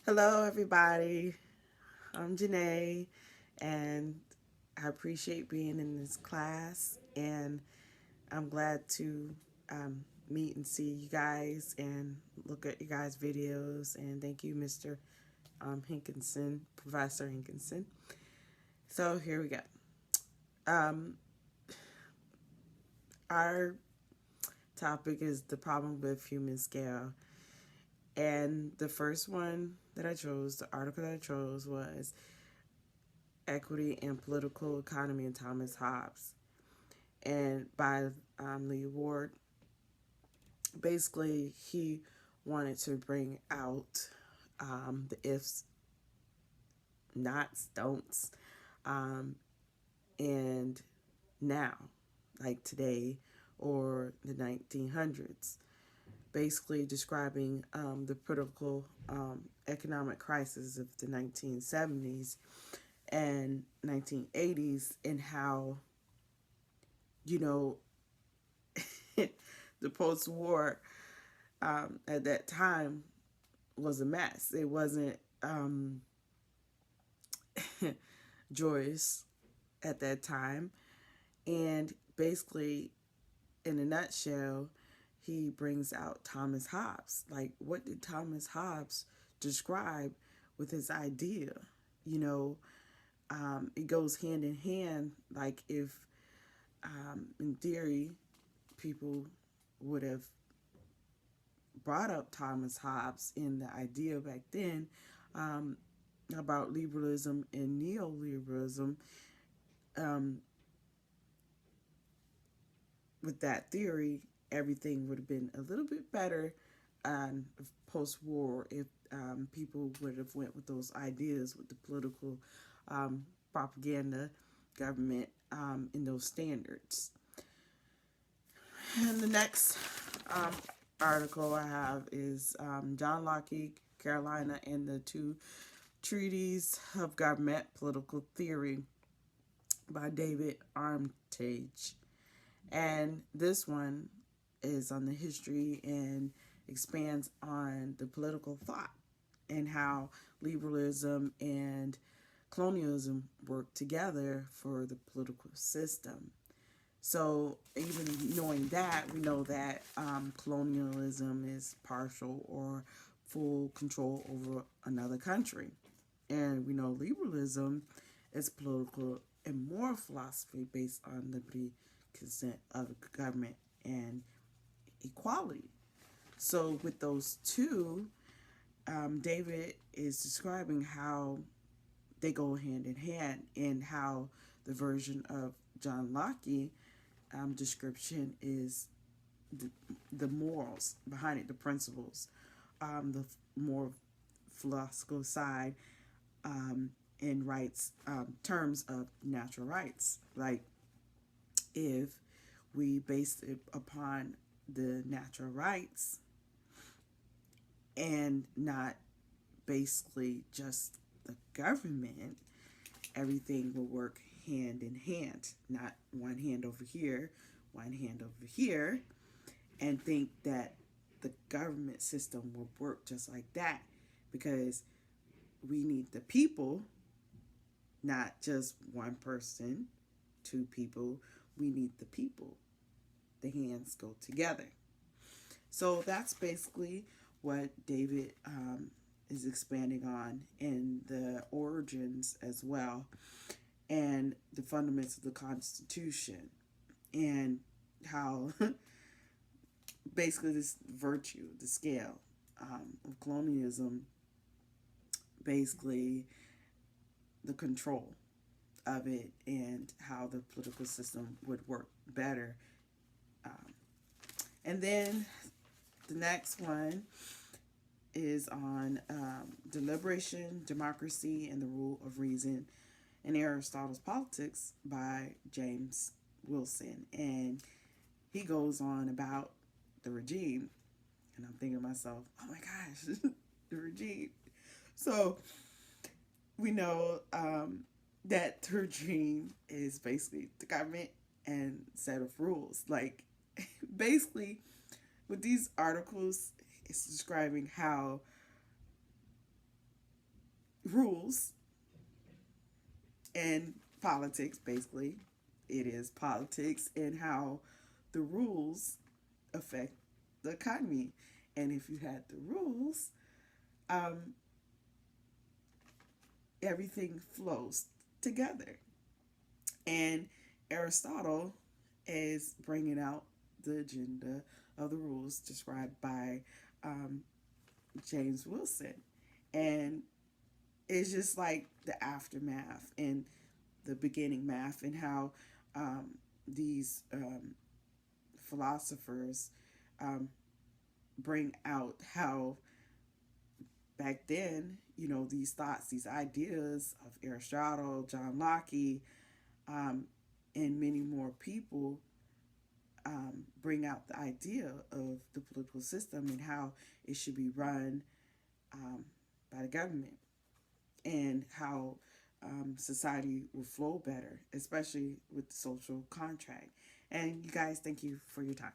Hello, everybody. I'm Janae, and I appreciate being in this class. And I'm glad to meet and see you guys and look at you guys' videos. And thank you, Mr. Hinkinson, Professor Hinkinson. So here we go. Um, our topic is the problem with human scale. And the first one that I chose, the article that I chose was Equity and Political Economy in Thomas Hobbes, and by Lee Ward. Basically, he wanted to bring out the ifs, nots, don'ts, um, and now, like today or the 1900s, basically describing the political economic crisis of the 1970s and 1980s and how, you know, the post war at that time was a mess. It wasn't joyous at that time. And basically, in a nutshell, he brings out Thomas Hobbes. Like, what did Thomas Hobbes describe with his idea? You know, it goes hand in hand. Like, if in theory, people would have brought up Thomas Hobbes in the idea back then um, about liberalism and neoliberalism, um, with that theory, everything would have been a little bit better post-war if people would have went with those ideas with the political propaganda government and those standards. And the next um, article I have is John Locke, Carolina, and the Two Treaties of Government Political Theory by David Armitage. And this one is on the history and expands on the political thought and how liberalism and colonialism work together for the political system. So, even knowing that, we know that colonialism is partial or full control over another country. And we know liberalism is political and moral philosophy based on liberty, consent of the government, and equality. So, with those two, David is describing how they go hand in hand and how the version of John Locke description is the morals behind it, the principles, the more philosophical side in rights, terms of natural rights. Like if we base it upon the natural rights and not basically just the government, everything will work hand in hand, not one hand over here, one hand over here, and think that the government system will work just like that because we need the people, not just one person, two people. We need the people. The hands go together. So that's basically what David is expanding on in the origins as well and the fundamentals of the Constitution and how basically this virtue, the scale of colonialism, basically the control of it and how the political system would work better. Um, and then the next one is on Deliberation, Democracy, and the Rule of Reason in Aristotle's Politics by James Wilson. And he goes on about the regime. And I'm thinking to myself, oh my gosh, the regime. So we know that the regime is basically the government and set of rules. Like, basically, with these articles, it's describing how rules and politics, basically. It is politics and how the rules affect the economy. And if you had the rules, um, everything flows together. And Aristotle is bringing out the agenda of the rules described by um, James Wilson. And it's just like the aftermath and the beginning math, and how these philosophers um, bring out how back then, these thoughts, these ideas of Aristotle, John Locke, um, and many more people bring out the idea of the political system and how it should be run um, by the government, and how society will flow better, especially with the social contract. And you guys, thank you for your time.